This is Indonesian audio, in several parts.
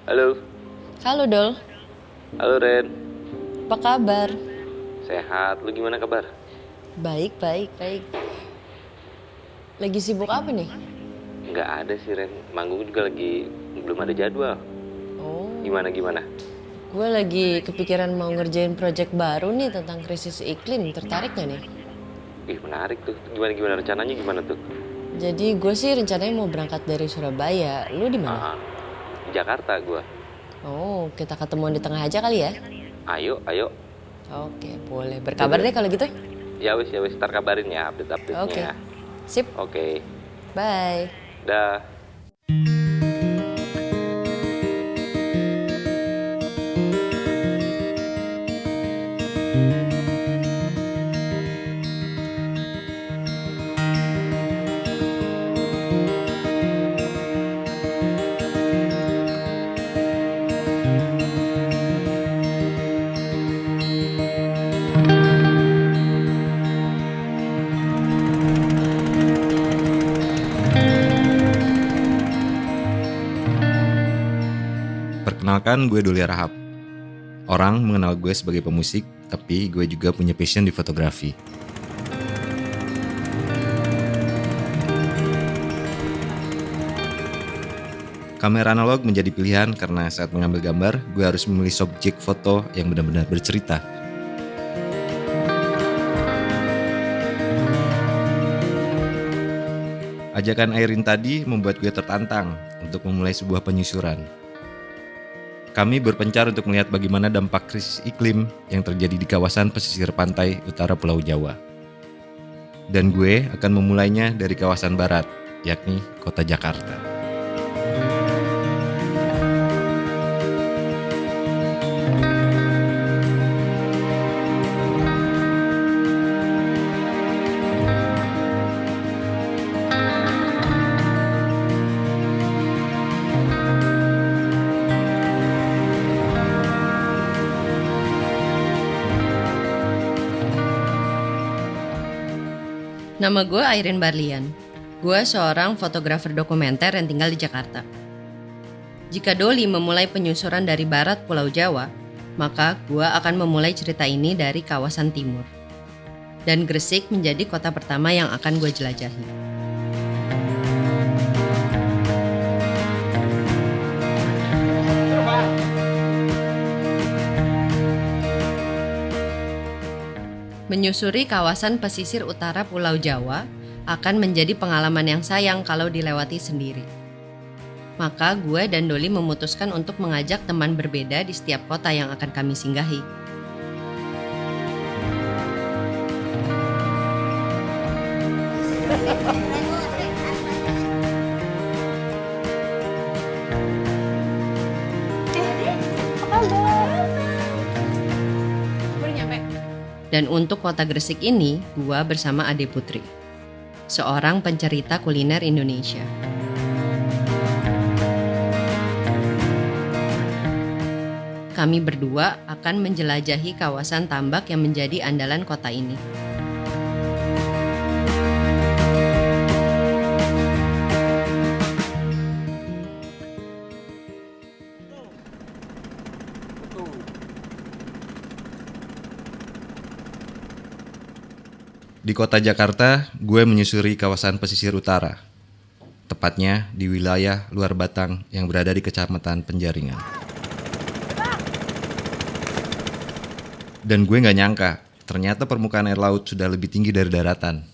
Halo, Halo Dol, halo Ren. apa kabar? Sehat, lu gimana kabar? Baik, baik, baik. Lagi sibuk apa nih? Nggak ada sih Ren, manggung juga lagi belum ada jadwal. Oh, Gimana? gue lagi kepikiran mau ngerjain project baru nih tentang krisis iklim. Tertarik gak nih? Ih menarik tuh, gimana rencananya gimana tuh? Jadi gue sih rencananya mau berangkat dari Surabaya. Lu di mana? Ah, di Jakarta gua. Oh, kita ketemuan di tengah aja kali ya? Ayo. Oke, boleh. Berkabar deh kalau gitu. Ya wis, ntar kabarin ya Oke, update-nya. sip. Oke, Bye. dah. Perkenalkan, gue Doli Rahab. Orang mengenal gue sebagai pemusik, tapi gue juga punya passion di fotografi. Kamera analog menjadi pilihan karena saat mengambil gambar, gue harus memilih subjek foto yang benar-benar bercerita. Ajakan Airin tadi membuat gue tertantang untuk memulai sebuah penyusuran. Kami berpencar untuk melihat bagaimana dampak krisis iklim yang terjadi di kawasan pesisir pantai utara Pulau Jawa. Dan gue akan memulainya dari kawasan barat, yakni kota Jakarta. Nama gue Airin Barlian. Gue seorang fotografer dokumenter yang tinggal di Jakarta. Jika Doli memulai penyusuran dari barat Pulau Jawa, maka gue akan memulai cerita ini dari kawasan timur. Dan Gresik menjadi kota pertama yang akan gue jelajahi. Menyusuri kawasan pesisir utara Pulau Jawa akan menjadi pengalaman yang sayang kalau dilewati sendiri. Maka gue dan Doli memutuskan untuk mengajak teman berbeda di setiap kota yang akan kami singgahi. Dan untuk kota Gresik ini, gue bersama Ade Putri, seorang pencerita kuliner Indonesia. Kami berdua akan menjelajahi kawasan tambak yang menjadi andalan kota ini. Di kota Jakarta, gue menyusuri kawasan pesisir utara, tepatnya di wilayah Luar Batang yang berada di Kecamatan Penjaringan. Dan gue gak nyangka, ternyata permukaan air laut sudah lebih tinggi dari daratan.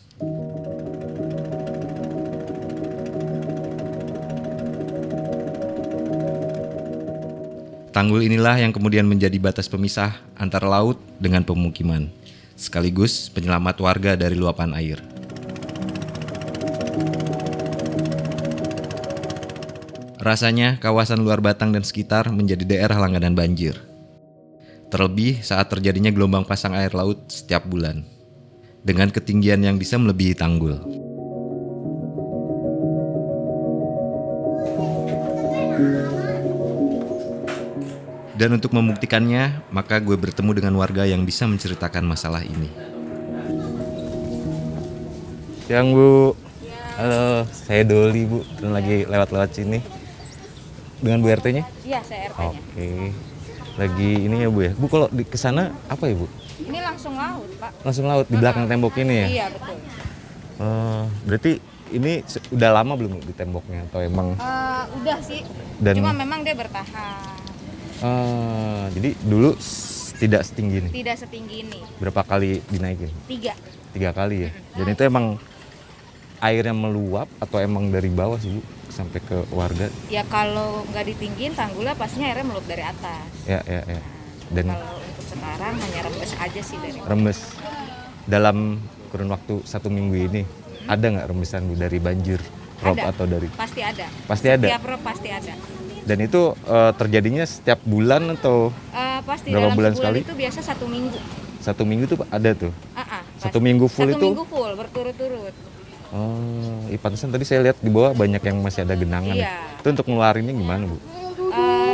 Tanggul inilah yang kemudian menjadi batas pemisah antara laut dengan pemukiman, sekaligus penyelamat warga dari luapan air. Rasanya kawasan Luar Batang dan sekitar menjadi daerah langganan banjir. Terlebih saat terjadinya gelombang pasang air laut setiap bulan, dengan ketinggian yang bisa melebihi tanggul. Dan untuk membuktikannya, maka gue bertemu dengan warga yang bisa menceritakan masalah ini. Siang Bu, halo, saya Doli Bu, lagi lewat-lewat sini. dengan Bu RT-nya? Iya, saya RT-nya. Oke. Lagi ini ya Bu ya. Bu kalau di kesana apa ya Bu? Ini langsung laut, Pak. Langsung laut di belakang tembok ini ya? Iya, betul. Berarti ini udah lama belum Bu, di temboknya atau emang? Udah sih. Cuma memang dia bertahan. Jadi dulu tidak setinggi ini. Tidak setinggi ini. Berapa kali dinaikin? 3 kali ya. Dan itu emang airnya meluap atau emang dari bawah sih Bu sampai ke warga? Ya kalau nggak ditinggiin tanggulnya pastinya airnya meluap dari atas. Ya. Dan Kalau untuk sekarang hanya rembes aja sih dari. rembes dalam kurun waktu 1 minggu ini ada nggak rembesan Bu dari banjir rob Ada. atau dari? Pasti ada. Pasti ada. Setiap rob pasti ada. Dan itu terjadinya setiap bulan atau Pasti berapa dalam bulan sebulan sekali? itu biasa 1 minggu. 1 minggu tuh ada tuh? Pasti. 1 minggu full 1 itu? minggu full berturut-turut. Pantesan tadi saya lihat di bawah banyak yang masih ada genangan. Iya. Itu untuk ngeluarinnya gimana Bu?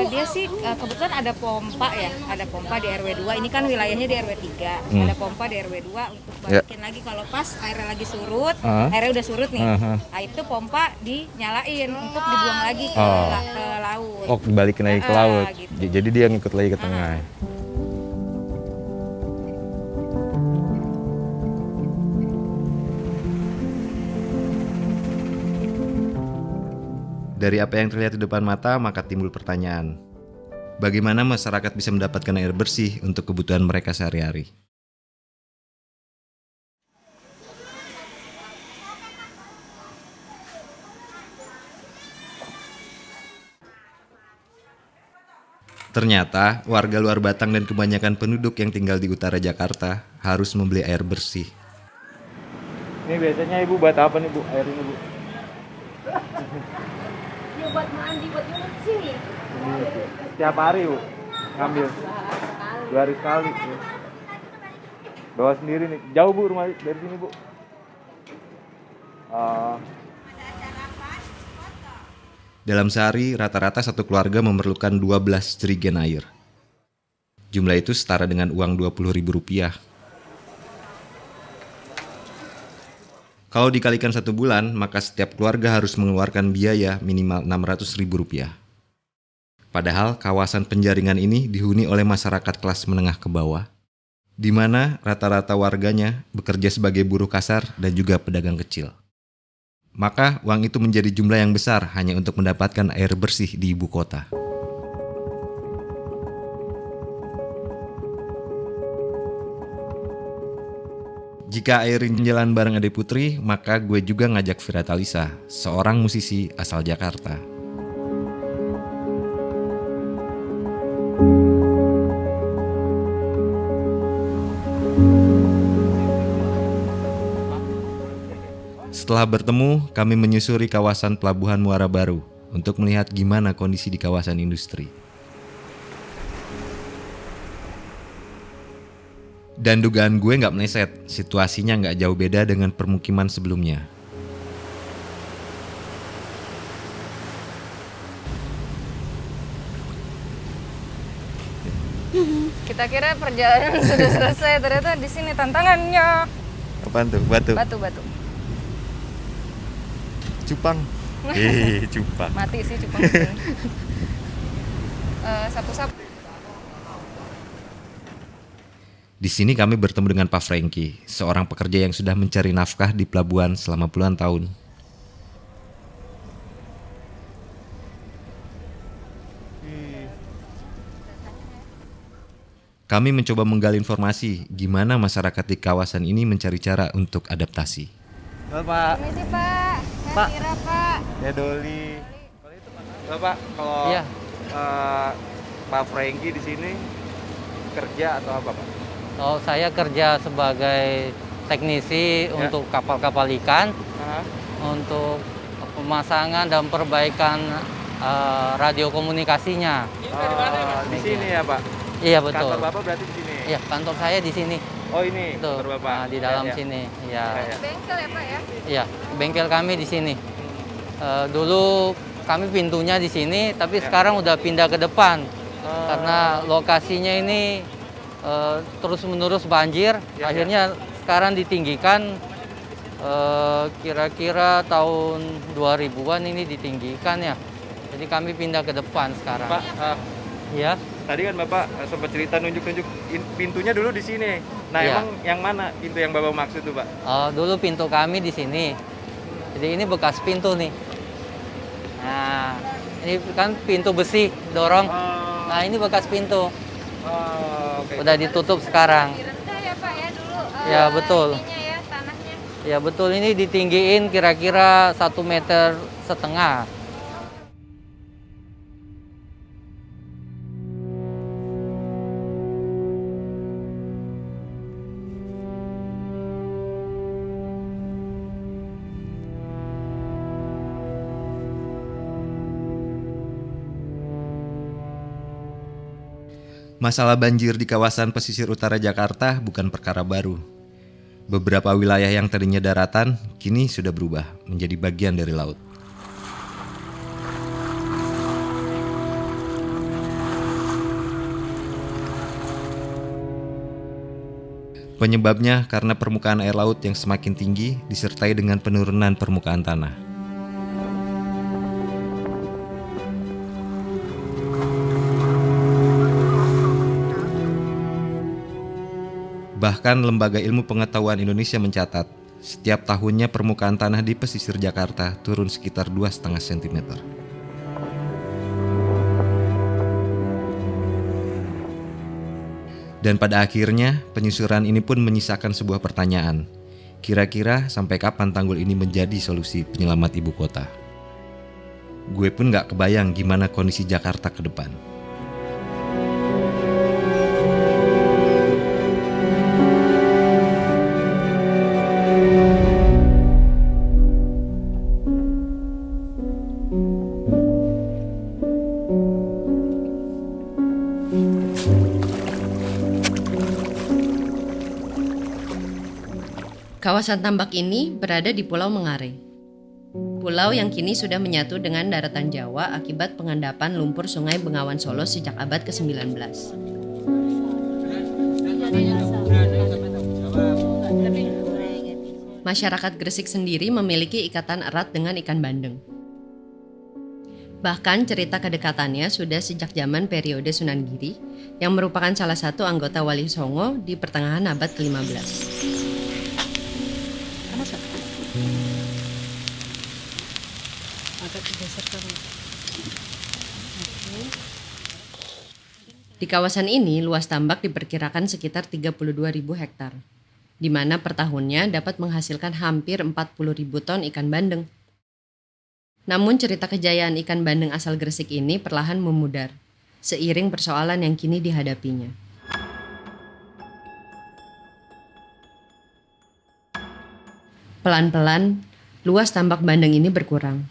Dia sih kebetulan ada pompa ya, ada pompa di RW 2. Ini kan wilayahnya di RW 3. Ada pompa di RW 2 untuk balikin lagi kalau pas airnya lagi surut, airnya udah surut nih. Nah, itu pompa dinyalain untuk dibuang lagi ke laut. Oh, dibalikin lagi ke laut. Gitu. Jadi dia ngikut lagi ke tengah. Dari apa yang terlihat di depan mata, maka timbul pertanyaan. Bagaimana masyarakat bisa mendapatkan air bersih untuk kebutuhan mereka sehari-hari? Ternyata, warga luar Batang dan kebanyakan penduduk yang tinggal di utara Jakarta harus membeli air bersih. Ini biasanya Ibu buat apa nih Bu, air ini Bu? Ya buat mandi, buat minum sini. Setiap hari Bu, ngambil? 2 hari sekali. Bawa sendiri nih, jauh Bu rumah dari sini Bu? Dalam sehari, rata-rata satu keluarga memerlukan 12 jerigen air. Jumlah itu setara dengan uang Rp20.000. Kalau dikalikan 1 bulan, maka setiap keluarga harus mengeluarkan biaya minimal Rp600.000. Padahal kawasan penjaringan ini dihuni oleh masyarakat kelas menengah ke bawah, di mana rata-rata warganya bekerja sebagai buruh kasar dan juga pedagang kecil. Maka uang itu menjadi jumlah yang besar hanya untuk mendapatkan air bersih di ibu kota. Jika airin jalan bareng Ade Putri, maka gue juga ngajak Vira Talisa, seorang musisi asal Jakarta. Setelah bertemu, kami menyusuri kawasan Pelabuhan Muara Baru untuk melihat gimana kondisi di kawasan industri. Dan dugaan gue nggak meleset, situasinya nggak jauh beda dengan permukiman sebelumnya. Kita kira perjalanan sudah selesai, ternyata di sini tantangannya. Apaan tuh? Batu? Batu. Cupang? Cupang. Mati sih cupang di sini. Sapu-sapu. Di sini kami bertemu dengan Pak Franky, seorang pekerja yang sudah mencari nafkah di pelabuhan selama puluhan tahun. Kami mencoba menggali informasi gimana masyarakat di kawasan ini mencari cara untuk adaptasi. Halo Pak. Permisi Pak. Pak. Kira Pak. Ya Doli. Bapak kalau Iya. Pak Franky di sini kerja atau apa Pak? Oh, saya kerja sebagai teknisi untuk kapal-kapal ikan, untuk pemasangan dan perbaikan radio komunikasinya. Di sini ya Pak? Iya betul. Kantor Bapak berarti di sini? Iya, kantor saya di sini. Oh ini Tuh, kantor Bapak? di dalam Ya. sini. Iya. Bengkel ya Pak ya? Iya, bengkel kami di sini. Dulu kami pintunya di sini, tapi sekarang udah pindah ke depan karena lokasinya ini terus-menerus banjir. Akhirnya sekarang ditinggikan. Kira-kira tahun 2000-an ini ditinggikan ya. Jadi kami pindah ke depan sekarang. Pak, Ya, tadi kan Bapak sempat cerita nunjuk-nunjuk pintunya dulu di sini. Nah, Iya. emang yang mana pintu yang Bapak maksud tuh, Pak? dulu pintu kami di sini. Jadi ini bekas pintu nih. Nah, ini kan pintu besi dorong. Nah, ini bekas pintu. Oke. Udah ditutup sekarang. Direndah ya Pak ya dulu. Ya, betul. Ininya ya, tanahnya. Ya betul, ini ditinggiin kira-kira 1,5 meter. Masalah banjir di kawasan pesisir utara Jakarta bukan perkara baru. Beberapa wilayah yang tadinya daratan kini sudah berubah menjadi bagian dari laut. Penyebabnya karena permukaan air laut yang semakin tinggi disertai dengan penurunan permukaan tanah. Bahkan Lembaga Ilmu Pengetahuan Indonesia mencatat, setiap tahunnya permukaan tanah di pesisir Jakarta turun sekitar 2,5 cm. Dan pada akhirnya, penyusuran ini pun menyisakan sebuah pertanyaan. Kira-kira sampai kapan tanggul ini menjadi solusi penyelamat ibu kota? Gue pun gak kebayang gimana kondisi Jakarta ke depan. Kawasan tambak ini berada di Pulau Mengare. Pulau yang kini sudah menyatu dengan daratan Jawa akibat pengendapan lumpur Sungai Bengawan Solo sejak abad ke-19. Masyarakat Gresik sendiri memiliki ikatan erat dengan ikan bandeng. Bahkan cerita kedekatannya sudah sejak zaman periode Sunan Giri yang merupakan salah satu anggota Wali Songo di pertengahan abad ke-15. Di kawasan ini, luas tambak diperkirakan sekitar 32.000 hektar, di mana per tahunnya dapat menghasilkan hampir 40.000 ton ikan bandeng. Namun cerita kejayaan ikan bandeng asal Gresik ini perlahan memudar, seiring persoalan yang kini dihadapinya. Pelan-pelan, luas tambak bandeng ini berkurang.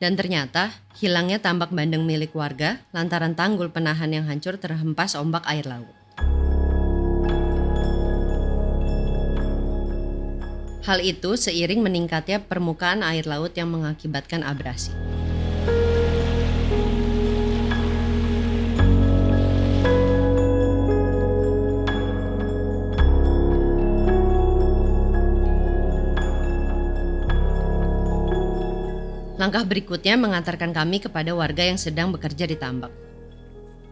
Dan ternyata, hilangnya tambak bandeng milik warga lantaran tanggul penahan yang hancur terhempas ombak air laut. Hal itu seiring meningkatnya permukaan air laut yang mengakibatkan abrasi. Langkah berikutnya mengantarkan kami kepada warga yang sedang bekerja di tambak.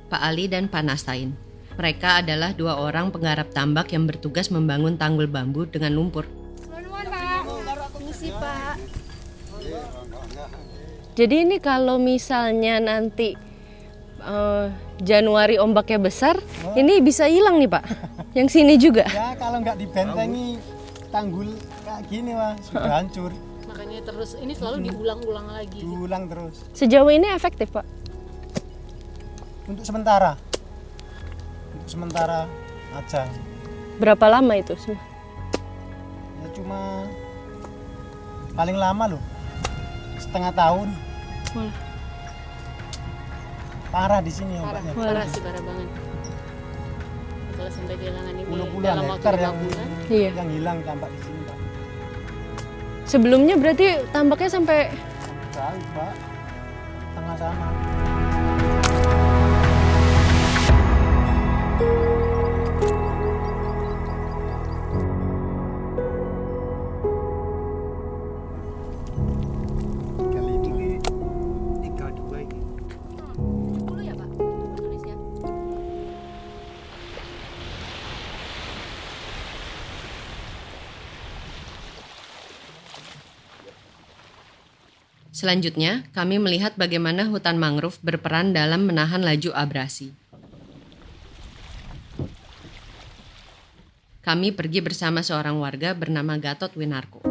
Pak Ali dan Pak Nastain. Mereka adalah dua orang penggarap tambak yang bertugas membangun tanggul bambu dengan lumpur. Pak. Jadi ini kalau misalnya nanti Januari ombaknya besar, ini bisa hilang nih Pak? Yang sini juga? Ya kalau nggak dibentengi tanggul kayak gini Wah, sudah hancur. Makanya terus ini selalu diulang-ulang lagi. Diulang terus. Sejauh ini efektif Pak? Untuk sementara. Untuk sementara aja. Berapa lama itu? Ya cuma paling lama loh. Setengah tahun. Wah. Parah di sini Parah, ombaknya. parah sih, parah banget. Kalau sampai kehilangan ini Puluhan dalam waktu hektar 5 yang, bulan. Iya. yang hilang tambak di sini Pak. Sebelumnya berarti tambaknya sampai Jauh Pak. Tengah sana. Selanjutnya, kami melihat bagaimana hutan mangrove berperan dalam menahan laju abrasi. Kami pergi bersama seorang warga bernama Gatot Winarko.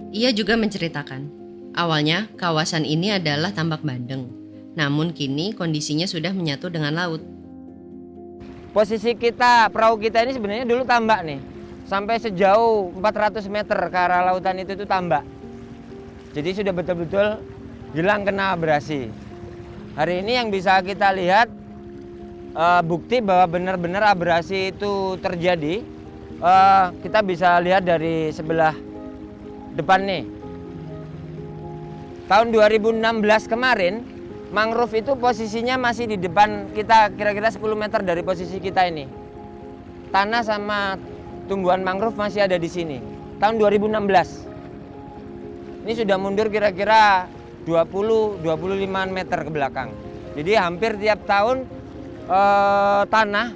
Ia juga menceritakan, awalnya kawasan ini adalah tambak bandeng, namun kini kondisinya sudah menyatu dengan laut. Posisi kita, perahu kita ini sebenarnya dulu tambak nih. Sampai sejauh 400 meter ke arah lautan itu tambak. Jadi sudah betul-betul hilang kena abrasi. Hari ini yang bisa kita lihat bukti bahwa benar-benar abrasi itu terjadi. Kita bisa lihat dari sebelah depan nih. Tahun 2016 kemarin, mangrove itu posisinya masih di depan kita, kira-kira 10 meter dari posisi kita ini. Tanah sama tumbuhan mangrove masih ada di sini. Tahun 2016. Ini sudah mundur kira-kira 20-25 meter ke belakang. Jadi hampir tiap tahun tanah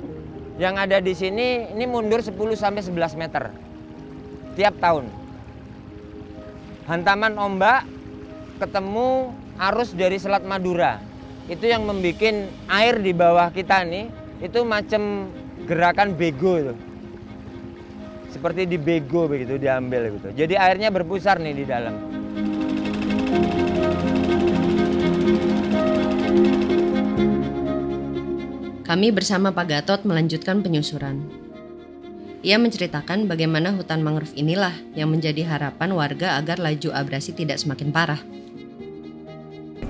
yang ada di sini ini mundur 10-11 meter. Tiap tahun. Hantaman ombak ketemu arus dari Selat Madura. Itu yang membuat air di bawah kita nih itu macam gerakan bego itu. Seperti dibego begitu, diambil gitu. Jadi airnya berpusar nih di dalam. Kami bersama Pak Gatot melanjutkan penyusuran. Ia menceritakan bagaimana hutan mangrove inilah yang menjadi harapan warga agar laju abrasi tidak semakin parah.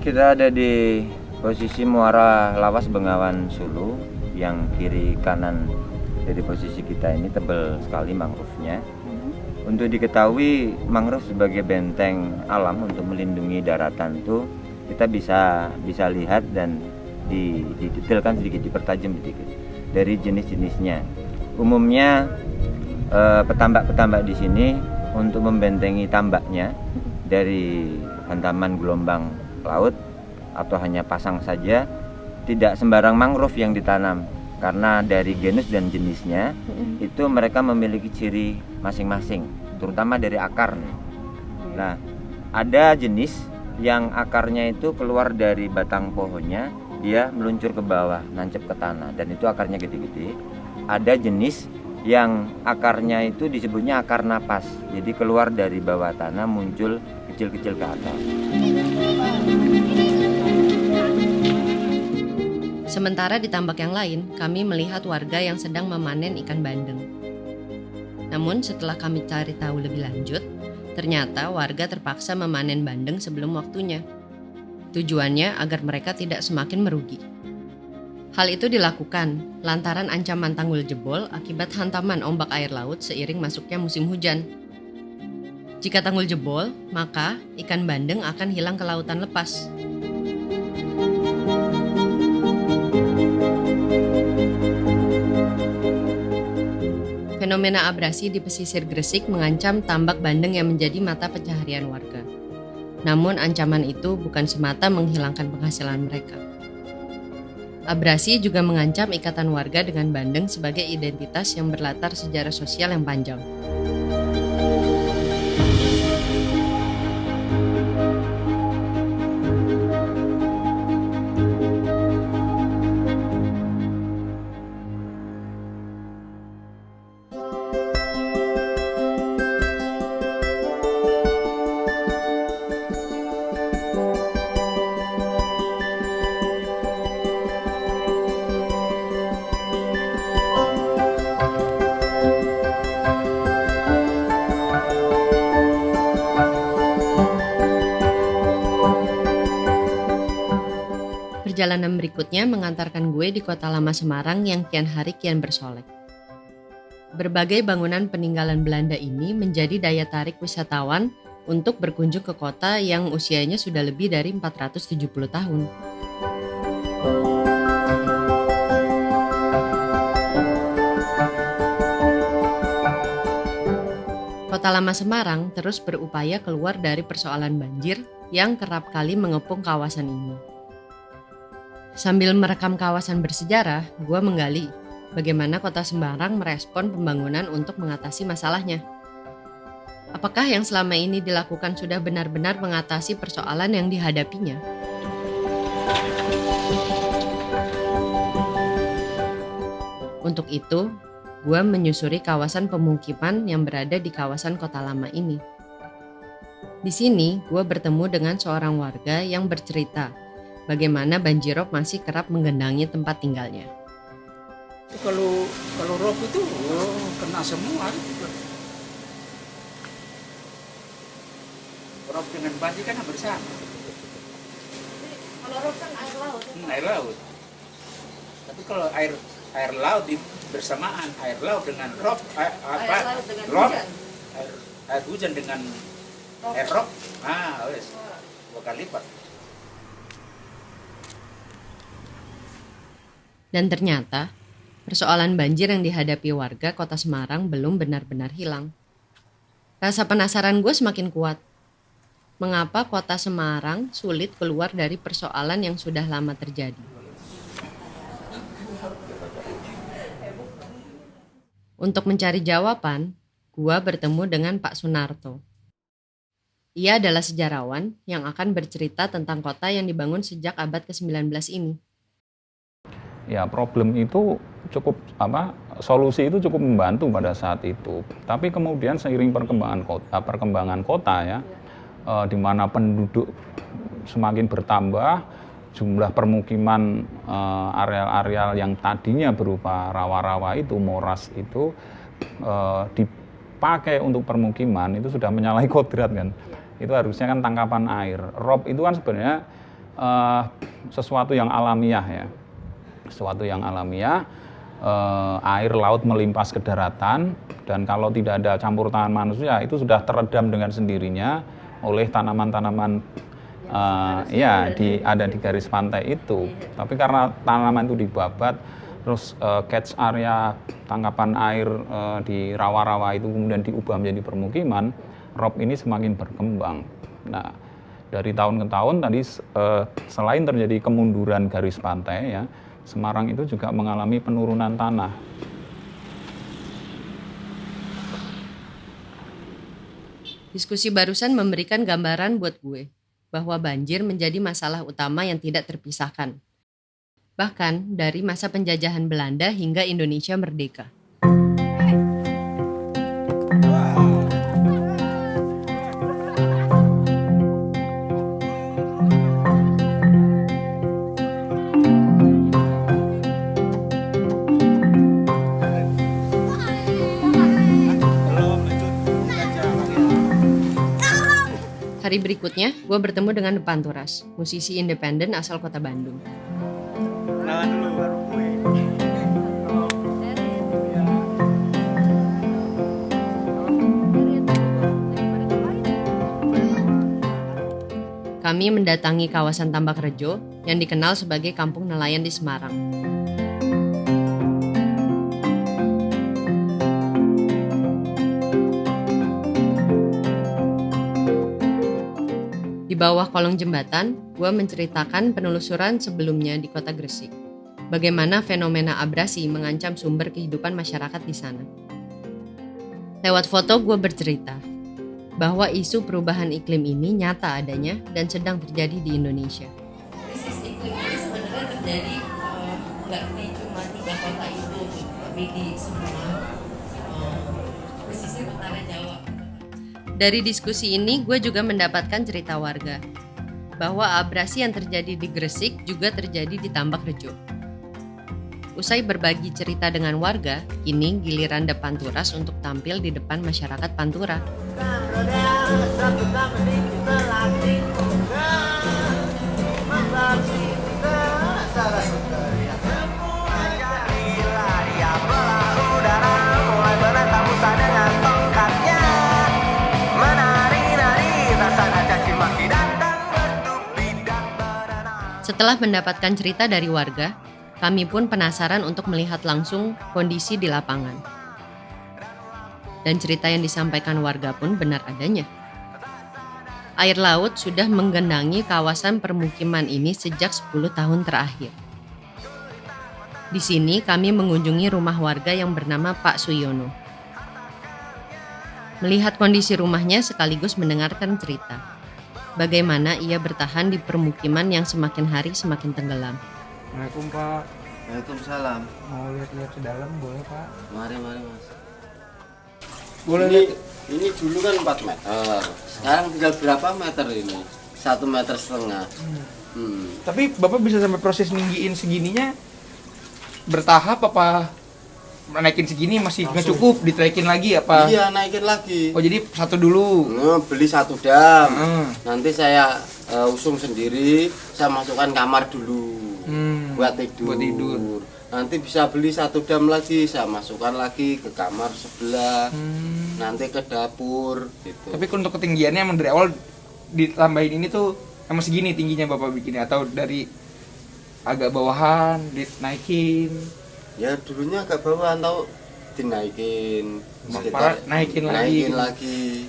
Kita ada di posisi muara Lawas Bengawan Sulu, yang kiri kanan dari posisi kita ini tebal sekali mangrove-nya. Untuk diketahui mangrove sebagai benteng alam untuk melindungi daratan tuh kita bisa lihat dan didetailkan sedikit, dipertajam sedikit dari jenis-jenisnya. Umumnya petambak-petambak di sini untuk membentengi tambaknya dari hantaman gelombang laut atau hanya pasang saja, tidak sembarang mangrove yang ditanam karena dari genus dan jenisnya itu mereka memiliki ciri masing-masing, terutama dari akar nih. Nah, ada jenis yang akarnya itu keluar dari batang pohonnya, dia meluncur ke bawah, nancep ke tanah, dan itu akarnya gede-gede. Ada jenis yang akarnya itu disebutnya akar napas, jadi keluar dari bawah tanah muncul kecil-kecil ke atas. Sementara di tambak yang lain, kami melihat warga yang sedang memanen ikan bandeng. Namun setelah kami cari tahu lebih lanjut, ternyata warga terpaksa memanen bandeng sebelum waktunya. Tujuannya agar mereka tidak semakin merugi. Hal itu dilakukan lantaran ancaman tanggul jebol akibat hantaman ombak air laut seiring masuknya musim hujan. Jika tanggul jebol, maka ikan bandeng akan hilang ke lautan lepas. Fenomena abrasi di pesisir Gresik mengancam tambak bandeng yang menjadi mata pencaharian warga. Namun ancaman itu bukan semata menghilangkan penghasilan mereka. Abrasi juga mengancam ikatan warga dengan bandeng sebagai identitas yang berlatar sejarah sosial yang panjang. Perjalanan berikutnya mengantarkan gue di kota lama Semarang yang kian hari kian bersolek. Berbagai bangunan peninggalan Belanda ini menjadi daya tarik wisatawan untuk berkunjung ke kota yang usianya sudah lebih dari 470 tahun. Kota lama Semarang terus berupaya keluar dari persoalan banjir yang kerap kali mengepung kawasan ini. Sambil merekam kawasan bersejarah, gue menggali bagaimana Kota Semarang merespon pembangunan untuk mengatasi masalahnya. Apakah yang selama ini dilakukan sudah benar-benar mengatasi persoalan yang dihadapinya? Untuk itu, gue menyusuri kawasan pemukiman yang berada di kawasan Kota Lama ini. Di sini, gue bertemu dengan seorang warga yang bercerita bagaimana banjirop masih kerap menggenangi tempat tinggalnya. Kalau rob itu kena semua. Rob dengan banjir kan hampir sama. Kalau rob kan air laut. Air laut. Tapi kalau air laut bersamaan air laut dengan rob, air hujan dengan air rob, wes 2 kali lipat. Dan ternyata, persoalan banjir yang dihadapi warga Kota Semarang belum benar-benar hilang. Rasa penasaran gue semakin kuat. Mengapa Kota Semarang sulit keluar dari persoalan yang sudah lama terjadi? Untuk mencari jawaban, gue bertemu dengan Pak Sunarto. Ia adalah sejarawan yang akan bercerita tentang kota yang dibangun sejak abad ke-19 ini. Ya, problem itu solusi itu cukup membantu pada saat itu. Tapi kemudian seiring perkembangan kota ya, di mana penduduk semakin bertambah, jumlah permukiman areal-areal yang tadinya berupa rawa-rawa itu, moras itu dipakai untuk permukiman, itu sudah menyalahi kodrat kan. Itu harusnya kan tangkapan air. Rob itu kan sebenarnya sesuatu yang alamiah ya. Sesuatu yang alamiah, air laut melimpas ke daratan, dan kalau tidak ada campur tangan manusia itu sudah teredam dengan sendirinya oleh tanaman-tanaman ada di garis pantai itu. Tapi karena tanaman itu dibabat, terus catch area tangkapan air di rawa-rawa itu kemudian diubah menjadi permukiman, rob ini semakin berkembang. Nah, dari tahun ke tahun tadi selain terjadi kemunduran garis pantai ya, Semarang itu juga mengalami penurunan tanah. Diskusi barusan memberikan gambaran buat gue bahwa banjir menjadi masalah utama yang tidak terpisahkan. Bahkan dari masa penjajahan Belanda hingga Indonesia merdeka. Hari berikutnya, gue bertemu dengan Depan Turas, musisi independen asal kota Bandung. Kenalan dulu baru gue. Kami mendatangi kawasan Tambak Rejo yang dikenal sebagai Kampung Nelayan di Semarang. Di bawah kolong jembatan, gue menceritakan penelusuran sebelumnya di kota Gresik. Bagaimana fenomena abrasi mengancam sumber kehidupan masyarakat di sana. Lewat foto gue bercerita bahwa isu perubahan iklim ini nyata adanya dan sedang terjadi di Indonesia. Krisis iklim ini sebenarnya terjadi nggak di cuma 3 kota itu, tapi di semua pesisir utara Jawa. Dari diskusi ini, gue juga mendapatkan cerita warga bahwa abrasi yang terjadi di Gresik juga terjadi di Tambak Rejo. Usai berbagi cerita dengan warga, kini giliran Depan Turas untuk tampil di depan masyarakat Pantura. Setelah mendapatkan cerita dari warga, kami pun penasaran untuk melihat langsung kondisi di lapangan. Dan cerita yang disampaikan warga pun benar adanya. Air laut sudah menggenangi kawasan permukiman ini sejak 10 tahun terakhir. Di sini kami mengunjungi rumah warga yang bernama Pak Suyono. Melihat kondisi rumahnya sekaligus mendengarkan cerita. Bagaimana ia bertahan di permukiman yang semakin hari semakin tenggelam. Assalamualaikum Pak. Waalaikumsalam. Mau lihat-lihat ke dalam boleh Pak? Mari Mas. Boleh ini, lihat. Ini dulu kan 4 meter. Sekarang tinggal berapa meter ini? 1,5 meter. Tapi Bapak bisa sampai proses ninggiin segininya bertahap apa naikin segini masih nggak cukup, ditaikin lagi apa? Iya, naikin lagi. Oh, jadi satu dulu. Beli 1 dam. Nanti saya usung sendiri, saya masukkan kamar dulu. Buat tidur. Nanti bisa beli 1 dam lagi, saya masukkan lagi ke kamar sebelah. Nanti ke dapur gitu. Tapi untuk ketinggiannya emang dari awal ditambahin ini tuh emang segini tingginya Bapak bikinnya atau dari agak bawahan dinaikin? Ya dulunya agak bawahan tahu dinaikin. Sekitar naikin lagi.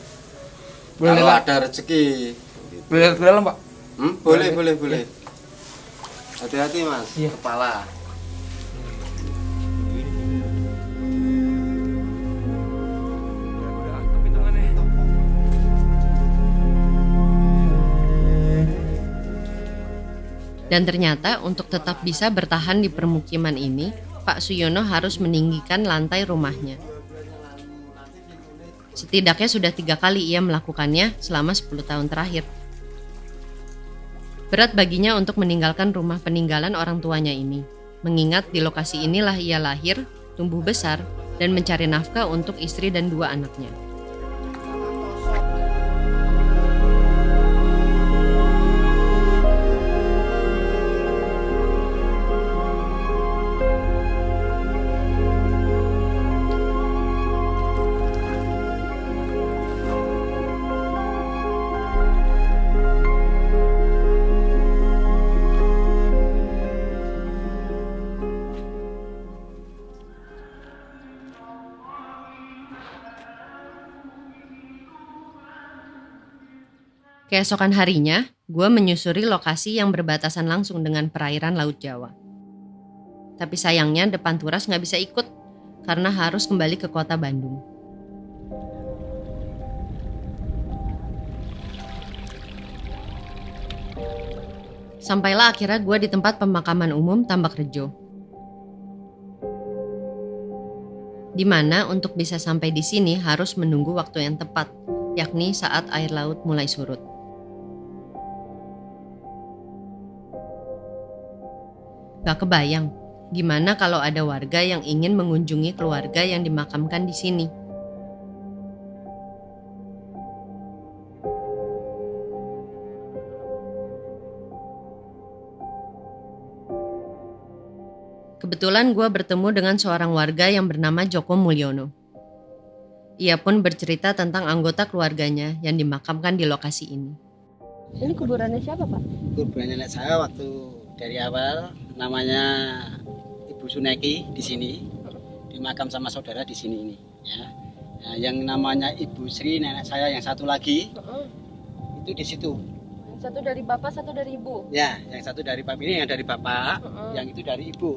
Boleh kalau lihat? ada rezeki. Gitu. Boleh lihat ke dalam Pak? Boleh. Hati-hati Mas, kepala. Dan ternyata untuk tetap bisa bertahan di permukiman ini, Pak Suyono harus meninggikan lantai rumahnya. Setidaknya sudah 3 kali ia melakukannya selama 10 tahun terakhir. Berat baginya untuk meninggalkan rumah peninggalan orang tuanya ini, mengingat di lokasi inilah ia lahir, tumbuh besar, dan mencari nafkah untuk istri dan 2 anaknya. Keesokan harinya, gue menyusuri lokasi yang berbatasan langsung dengan perairan Laut Jawa. Tapi sayangnya depan Turas nggak bisa ikut, karena harus kembali ke kota Bandung. Sampailah akhirnya gue di tempat pemakaman umum Tambak Rejo. Di mana untuk bisa sampai di sini harus menunggu waktu yang tepat, yakni saat air laut mulai surut. Gak kebayang, gimana kalau ada warga yang ingin mengunjungi keluarga yang dimakamkan di sini. Kebetulan gue bertemu dengan seorang warga yang bernama Joko Mulyono. Ia pun bercerita tentang anggota keluarganya yang dimakamkan di lokasi ini. Ini kuburannya siapa Pak? Kuburannya nenek saya waktu dari awal namanya Ibu Suneki di sini, dimakam sama saudara di sini ini. Ya. Nah, yang namanya Ibu Sri nenek saya yang satu lagi itu di situ. Yang satu dari bapak, satu dari ibu. Ya, yang satu dari bapak ini, yang dari bapak, yang itu dari ibu.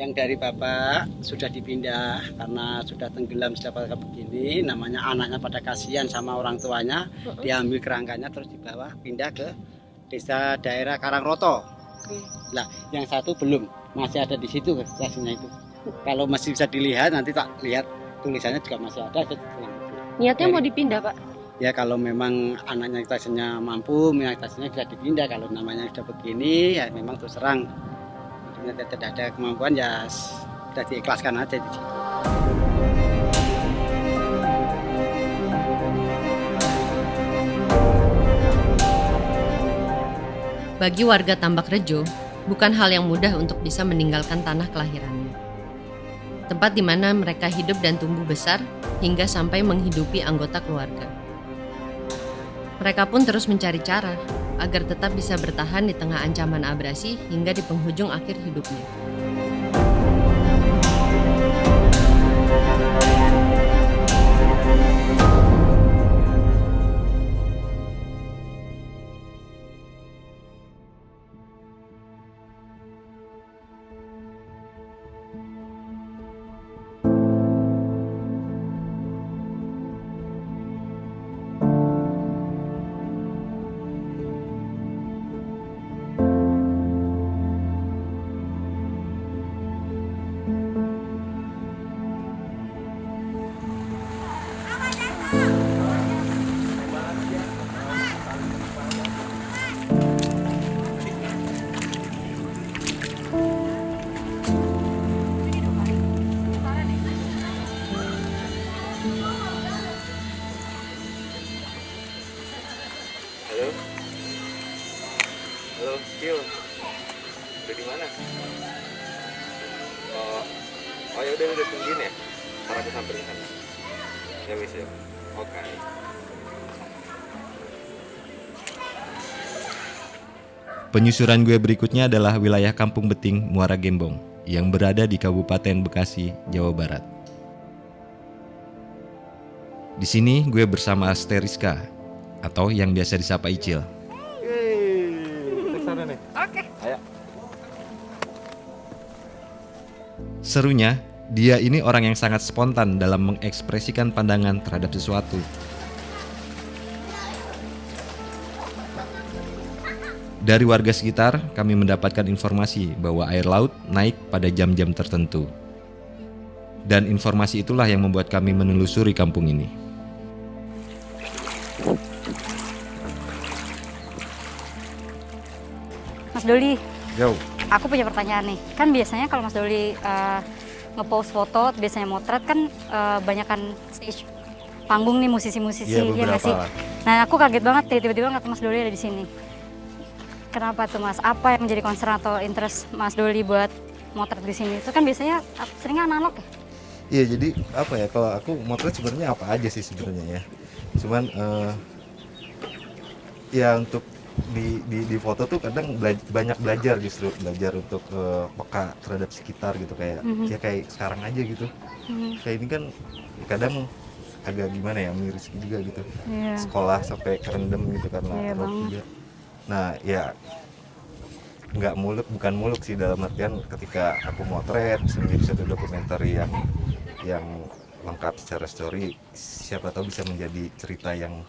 Yang dari bapak sudah dipindah karena sudah tenggelam sudah pada begini, namanya anaknya pada kasihan sama orang tuanya, diambil kerangkanya terus dibawa pindah ke desa daerah Karangroto. Nah, yang satu belum, masih ada di situ rasanya itu. Kalau masih bisa dilihat nanti tak lihat tulisannya juga masih ada. Niatnya mau dipindah Pak? Ya kalau memang anaknya tasnya mampu, tasnya bisa dipindah. Kalau namanya sudah begini ya memang terus serang. Tidak ada kemampuan ya sudah diikhlaskan aja di sini. Bagi warga Tambak Rejo, bukan hal yang mudah untuk bisa meninggalkan tanah kelahirannya. Tempat di mana mereka hidup dan tumbuh besar hingga sampai menghidupi anggota keluarga. Mereka pun terus mencari cara agar tetap bisa bertahan di tengah ancaman abrasi hingga di penghujung akhir hidupnya. Halo, Kil. Udah di mana? Oh ya udah tungguin ya. Ntar aku samperin sana. Ya wis ya. Oke. Penyusuran gue berikutnya adalah wilayah Kampung Beting, Muara Gembong, yang berada di Kabupaten Bekasi, Jawa Barat. Di sini gue bersama Asteriska, atau yang biasa disapa Icil. Oke. Ayo. Serunya, dia ini orang yang sangat spontan dalam mengekspresikan pandangan terhadap sesuatu. Dari warga sekitar, kami mendapatkan informasi bahwa air laut naik pada jam-jam tertentu. Dan informasi itulah yang membuat kami menelusuri kampung ini. Mas Doli, Yo. aku punya pertanyaan nih. Kan biasanya kalau Mas Doli nge-post foto, biasanya motret kan banyakan stage panggung nih musisi-musisi, ya nggak sih? Nah, aku kaget banget tiba-tiba ngeliat Mas Doli ada di sini. Kenapa tuh Mas? Apa yang menjadi concern atau interest Mas Doli buat motret di sini? Itu kan biasanya seringnya analog ya? Iya, jadi apa ya, kalau aku motret sebenarnya apa aja sih sebenarnya ya. Cuman ya untuk di foto tuh kadang banyak belajar untuk peka terhadap sekitar gitu, kayak ya kayak sekarang aja gitu. Kayak ini kan kadang agak gimana ya, miris juga gitu. Sekolah sampai kerendam gitu karena rock juga. Nah ya bukan muluk sih, dalam artian ketika aku motret bisa menjadi satu dokumenter yang lengkap secara story, siapa tahu bisa menjadi cerita yang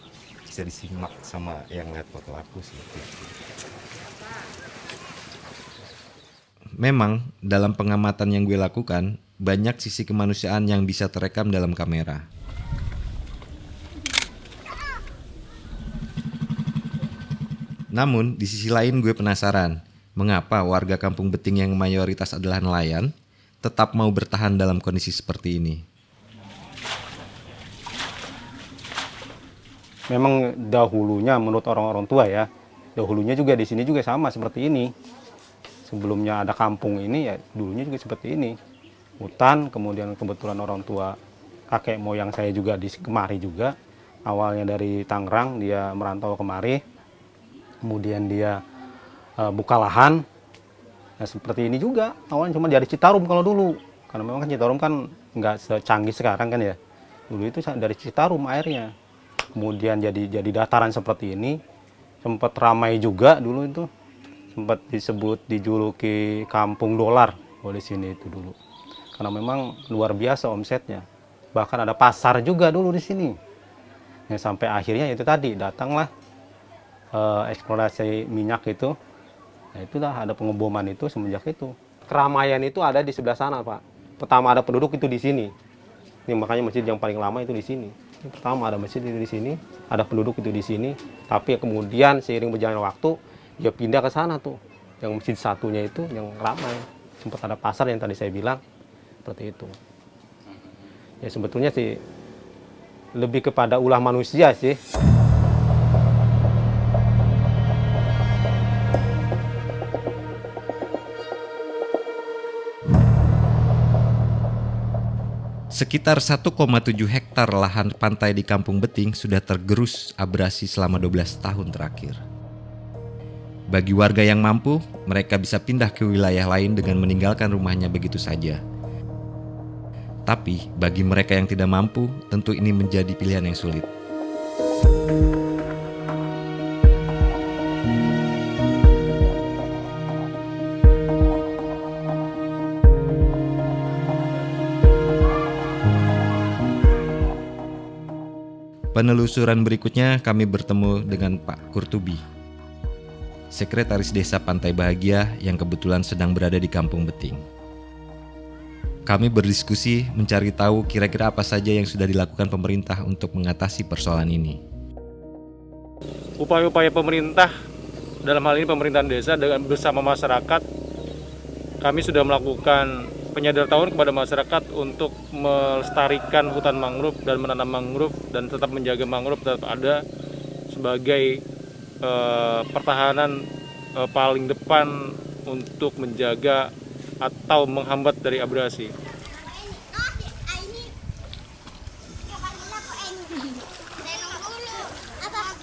bisa disimak sama yang lihat foto aku sih. Memang dalam pengamatan yang gue lakukan, banyak sisi kemanusiaan yang bisa terekam dalam kamera. Namun di sisi lain gue penasaran, mengapa warga Kampung Beting yang mayoritas adalah nelayan tetap mau bertahan dalam kondisi seperti ini. Memang dahulunya menurut orang-orang tua ya, dahulunya juga di sini juga sama seperti ini. Sebelumnya ada kampung ini ya dulunya juga seperti ini. Hutan, kemudian kebetulan orang tua kakek moyang saya juga di kemari juga. Awalnya dari Tangerang dia merantau kemari. Kemudian dia buka lahan. Nah seperti ini juga, awalnya cuma dari Citarum kalau dulu. Karena memang kan Citarum kan nggak secanggih sekarang kan ya. Dulu itu dari Citarum airnya. Kemudian jadi dataran seperti ini, sempat ramai juga dulu itu, sempat dijuluki kampung dolar di sini itu dulu, karena memang luar biasa omsetnya, bahkan ada pasar juga dulu di sini. Ya, sampai akhirnya itu tadi datanglah eksplorasi minyak itu, nah itulah ada pengeboman itu semenjak itu. Keramaian itu ada di sebelah sana Pak. Pertama ada penduduk itu di sini, ini makanya masjid yang paling lama itu di sini. Pertama ada masjid itu di sini, ada penduduk itu di sini, tapi kemudian seiring berjalannya waktu dia pindah ke sana tuh, yang masjid satunya itu yang ramai, sempat ada pasar yang tadi saya bilang seperti itu. Ya sebetulnya sih lebih kepada ulah manusia sih. Sekitar 1,7 hektar lahan pantai di Kampung Beting sudah tergerus abrasi selama 12 tahun terakhir. Bagi warga yang mampu, mereka bisa pindah ke wilayah lain dengan meninggalkan rumahnya begitu saja. Tapi bagi mereka yang tidak mampu, tentu ini menjadi pilihan yang sulit. Penelusuran berikutnya kami bertemu dengan Pak Kurtubi, Sekretaris Desa Pantai Bahagia yang kebetulan sedang berada di Kampung Beting. Kami berdiskusi mencari tahu kira-kira apa saja yang sudah dilakukan pemerintah untuk mengatasi persoalan ini. Upaya-upaya pemerintah, dalam hal ini pemerintahan desa dengan bersama masyarakat, kami sudah melakukan penyadartahuan kepada masyarakat untuk melestarikan hutan mangrove dan menanam mangrove dan tetap menjaga mangrove tetap ada sebagai pertahanan paling depan untuk menjaga atau menghambat dari abrasi.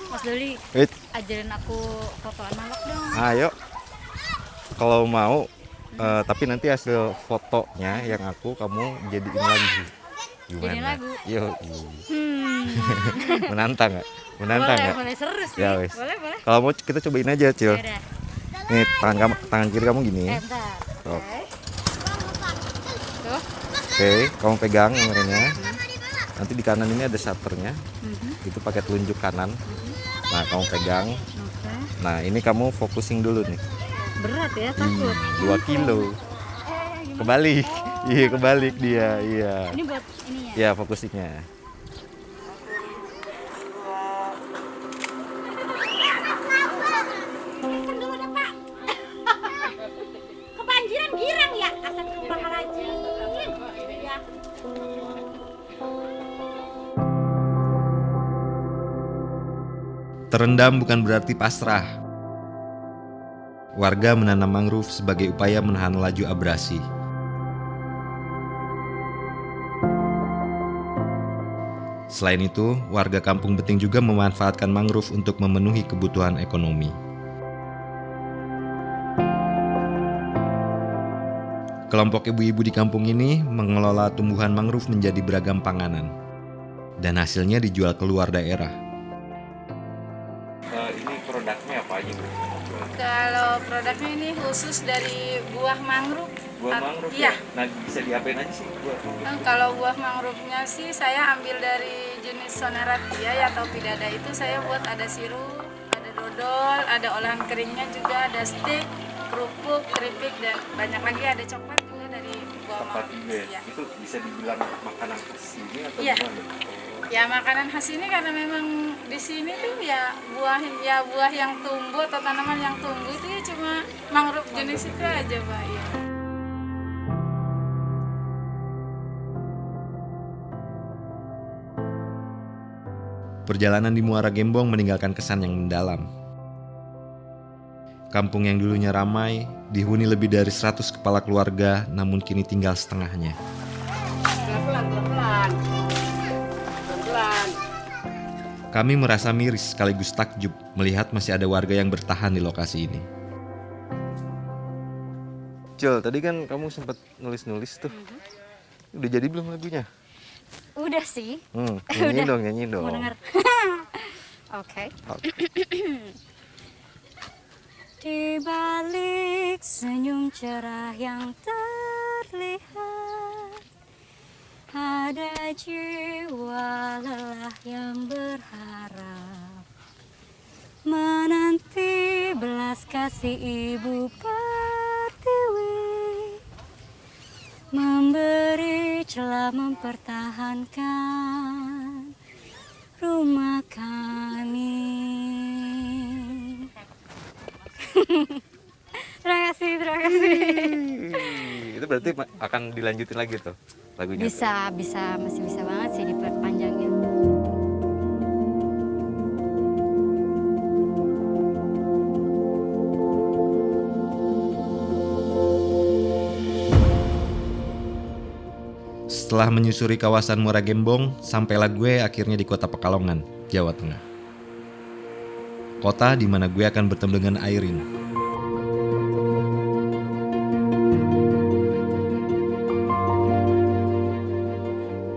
Mas Doli, ajarin aku foto analog dong. Ayo, kalau mau, tapi nanti hasil fotonya yang kamu jadiin lagi. Gimana? Jadiin lagu? Yo. Menantang nggak? Menantang nggak? Boleh, seru sih. Ya wes. Boleh. Kalau mau kita cobain aja, Cil. Yaudah. Nih tangan kiri kamu gini. Bentar. Tuh. Tuh. Oke, kamu pegang kameranya. Nanti di kanan ini ada shutternya. Itu pakai telunjuk kanan. Nah, kamu pegang. Nah, ini kamu focusing dulu nih. Berat ya, takut. 2 kilo. Kebalik. Iya, kebalik dia. Iya. Ini buat ininya. Iya, fokusingnya. Kebanjiran girang ya, asal kembang rajin. Ya. Terendam bukan berarti pasrah. Warga menanam mangrove sebagai upaya menahan laju abrasi. Selain itu, warga Kampung Beting juga memanfaatkan mangrove untuk memenuhi kebutuhan ekonomi. Kelompok ibu-ibu di kampung ini mengelola tumbuhan mangrove menjadi beragam panganan, dan hasilnya dijual keluar daerah. Ini produknya apa aja, Bu? Kalau produknya ini khusus dari buah mangrove. Buah mangrove iya. ya? Nah, bisa diapain aja sih buah mangrove? Kalau buah mangrove-nya sih saya ambil dari jenis Soneratia atau Pidada itu saya buat ada sirup, ada dodol, ada olahan keringnya juga, ada steak, kerupuk, keripik, dan banyak lagi ada coklat juga dari buah mangrove. Ya. Itu bisa dibilang makanan khas sini atau iya. gimana? Ya makanan khas ini karena memang di sini tuh ya buah yang tumbuh atau tanaman yang tumbuh itu ya cuma mangrove jenis itu aja, Pak. Ya. Perjalanan di Muara Gembong meninggalkan kesan yang mendalam. Kampung yang dulunya ramai, dihuni lebih dari 100 kepala keluarga, namun kini tinggal setengahnya. Pelan-pelan. Kami merasa miris sekaligus takjub melihat masih ada warga yang bertahan di lokasi ini. Cil, tadi kan kamu sempat nulis-nulis tuh. Udah jadi belum lagunya? Udah sih. Nyanyi dong. Mau denger? Oke. Di balik senyum cerah yang terlihat, ada jiwa lelah yang berharap menanti belas kasih Ibu Pertiwi, memberi celah mempertahankan rumah kami. Terima kasih. Itu berarti akan dilanjutin lagi tuh lagunya? Masih bisa banget sih diperpanjangin. Setelah menyusuri kawasan Muara Gembong, sampailah gue akhirnya di kota Pekalongan, Jawa Tengah. Kota di mana gue akan bertemu dengan Airin.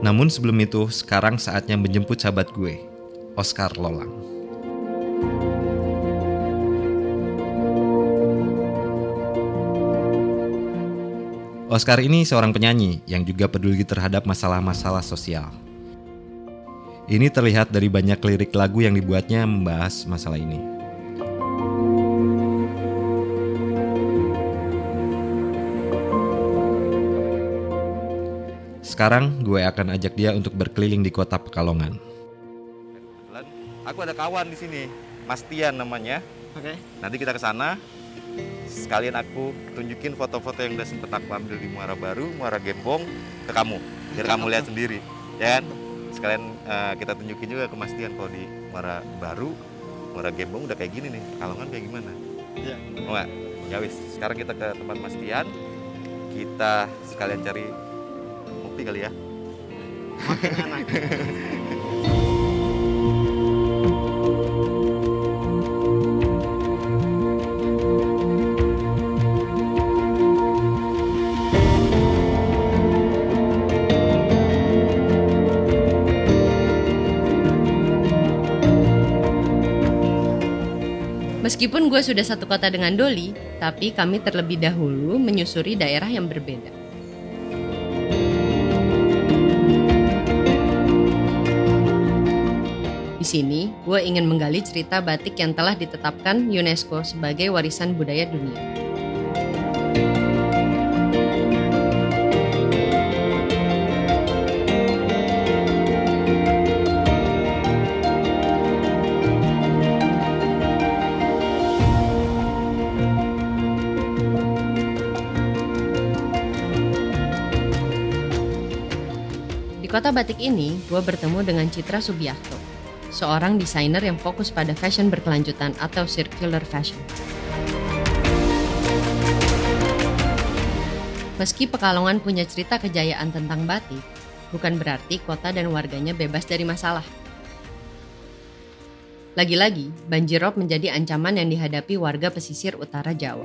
Namun sebelum itu, sekarang saatnya menjemput sahabat gue, Oscar Lolang. Oscar ini seorang penyanyi yang juga peduli terhadap masalah-masalah sosial. Ini terlihat dari banyak lirik lagu yang dibuatnya membahas masalah ini. Sekarang gue akan ajak dia untuk berkeliling di kota Pekalongan. Aku ada kawan di sini, Mas Tian namanya. Oke. Nanti kita ke sana. Sekalian aku tunjukin foto-foto yang udah sempet aku ambil di Muara Baru, Muara Gembong ke kamu, biar kamu lihat sendiri, ya kan? Sekalian kita tunjukin juga ke Mas Tian kalau di Muara Baru, Muara Gembong udah kayak gini nih, Pekalongan kayak gimana? Iya. Mau nggak? Ya wis, sekarang kita ke tempat Mas Tian. Kita sekalian cari kopi kali ya. Makin enak. Meskipun gue sudah satu kota dengan Doli, tapi kami terlebih dahulu menyusuri daerah yang berbeda. Di sini, gue ingin menggali cerita batik yang telah ditetapkan UNESCO sebagai warisan budaya dunia. Di kota batik ini, gue bertemu dengan Citra Subiakto, seorang desainer yang fokus pada fashion berkelanjutan atau circular fashion. Meski Pekalongan punya cerita kejayaan tentang batik, bukan berarti kota dan warganya bebas dari masalah. Lagi-lagi, banjirop menjadi ancaman yang dihadapi warga pesisir utara Jawa.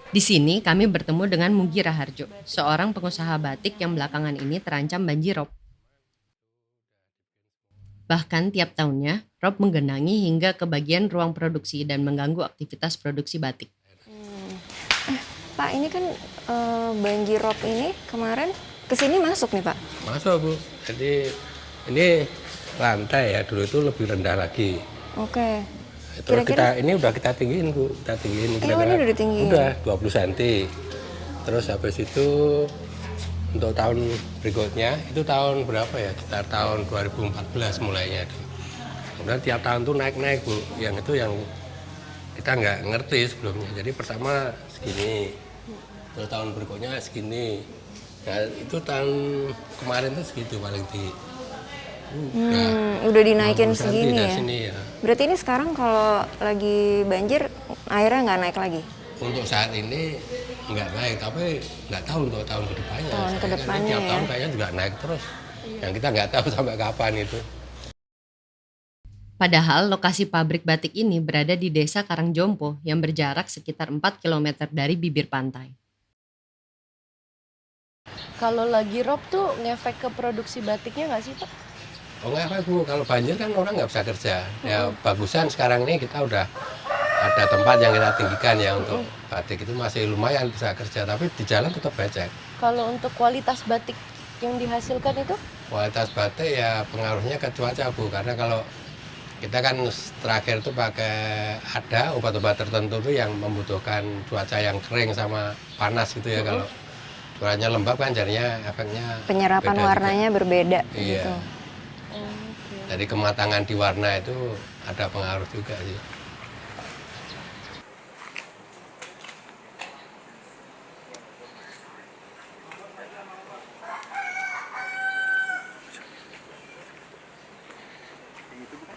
Di sini kami bertemu dengan Mugi Raharjo, seorang pengusaha batik yang belakangan ini terancam banjirop. Bahkan tiap tahunnya, rob menggenangi hingga ke bagian ruang produksi dan mengganggu aktivitas produksi batik. Pak, ini kan banjirop ini kemarin kesini masuk nih Pak? Masuk Bu, jadi ini lantai ya, dulu itu lebih rendah lagi. Oke. Terus Kira-kira? ini udah kita tinggiin Bu, kita tinggiin. Ini udah ditinggiin? Udah 20 cm. Terus habis itu untuk tahun berikutnya, itu tahun berapa ya? Sekitar tahun 2014 mulainya. Kemudian tiap tahun tuh naik-naik Bu, yang itu yang kita nggak ngerti sebelumnya. Jadi pertama segini, terus tahun berikutnya segini. Nah itu tahun kemarin tuh segitu paling tinggi. Udah dinaikin segini ya? Sini, ya. Berarti ini sekarang kalau lagi banjir airnya nggak naik lagi? Untuk saat ini nggak naik, tapi nggak tahu untuk tahun kedepannya. Tahun kedepannya tiap ya? tahun kayaknya juga naik terus. Yang kita nggak tahu sampai kapan itu. Padahal lokasi pabrik batik ini berada di desa Karangjompo yang berjarak sekitar 4 km dari bibir pantai. Kalau lagi rob tuh ngefek ke produksi batiknya nggak sih Pak? Oh nggak Bu, kalau banjir kan orang nggak bisa kerja. Ya bagusan sekarang ini kita udah ada tempat yang kita tinggikan ya untuk batik itu masih lumayan bisa kerja, tapi di jalan tetap becek. Kalau untuk kualitas batik yang dihasilkan itu? Kualitas batik ya pengaruhnya ke cuaca Bu, karena kalau kita kan terakhir itu pakai ada obat-obat tertentu tuh yang membutuhkan cuaca yang kering sama panas gitu ya. Kalau cuacanya lembab kan jadinya efeknya Penyerapan beda warnanya juga. berbeda Iya. gitu. Jadi kematangan di warna itu ada pengaruh juga sih.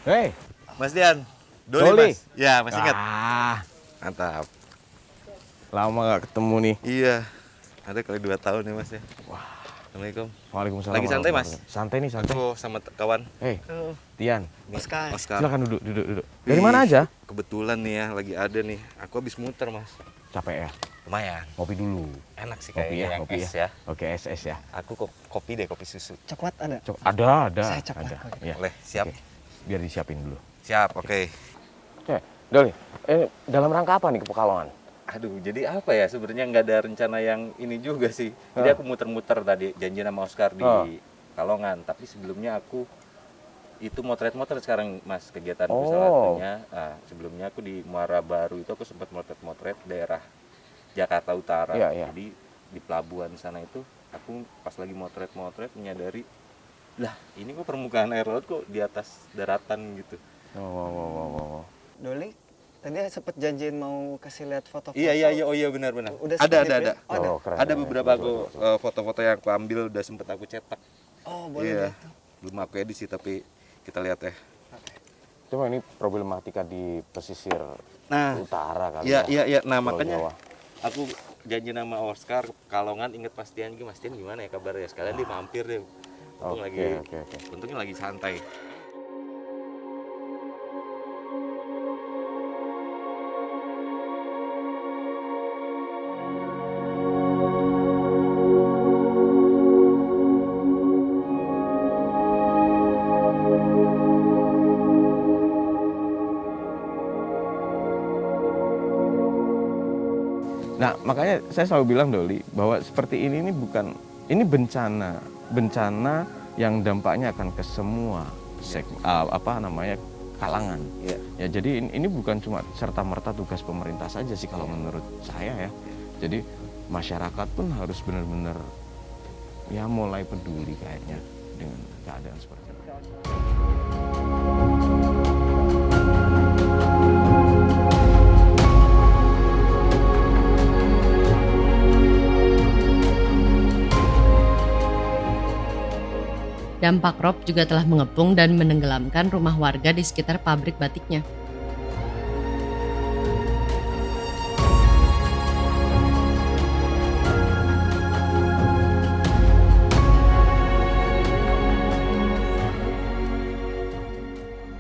Hei, Mas Dian, Doli, Doli. Mas. Ya, masih ingat? Mantap. Lama gak ketemu nih. Iya, ada kali 2 tahun ya Mas ya. Wah. Assalamualaikum. Waalaikumsalam. Lagi santai Mas? Santai nih, santai. Aku sama kawan. Hei, Tian. Oscar. Silakan duduk. Dari mana aja? Kebetulan nih ya, lagi ada nih. Aku habis muter Mas. Capek ya? Lumayan. Ngopi dulu. Enak sih Kopi kayaknya ya, yang kopi es ya. ya. Oke, es ya. Aku kopi deh, kopi susu. Coklat ada? Ada. Saya coklat. Ada. Ya. Boleh, siap. Oke. Biar disiapin dulu. Siap, oke. Oke, Doli. Dalam rangka apa nih ke Pekalongan? Aduh, jadi apa ya? Sebenarnya nggak ada rencana yang ini juga sih. Jadi aku muter-muter tadi, janjian sama Oscar di Kalongan. Tapi sebelumnya aku itu motret-motret sekarang Mas, kegiatan salah satunya. Nah, sebelumnya aku di Muara Baru itu aku sempat motret-motret daerah Jakarta Utara. Jadi di pelabuhan sana itu aku pas lagi motret-motret menyadari, lah ini kok permukaan air laut kok di atas daratan gitu. Doli, Tadi sempet janjiin mau kasih lihat foto-foto. Iya, oh iya benar. Udah Ada. Oh, Ada beberapa foto-foto yang aku ambil udah sempet aku cetak. Oh, boleh. Iya. Belum aku edit sih, tapi kita lihat ya. Cuma ini problematika di pesisir utara kali Iya. Nah, Pulau makanya Jawa. aku janji nama Oscar Kalongan, inget Pastian gimana ya kabarnya? Sekalian dia mampir deh. Untungnya lagi santai. Nah, makanya saya selalu bilang Doli bahwa seperti ini bukan bencana yang dampaknya akan ke semua kalangan. Ya, jadi ini bukan cuma serta-merta tugas pemerintah saja sih kalau menurut saya ya. Jadi masyarakat pun harus benar-benar ya mulai peduli kayaknya dengan keadaan seperti itu. Dampak rob juga telah mengepung dan menenggelamkan rumah warga di sekitar pabrik batiknya.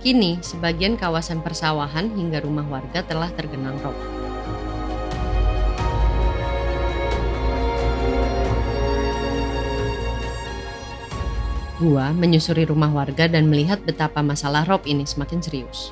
Kini, sebagian kawasan persawahan hingga rumah warga telah tergenang rob. Gua menyusuri rumah warga dan melihat betapa masalah rob ini semakin serius.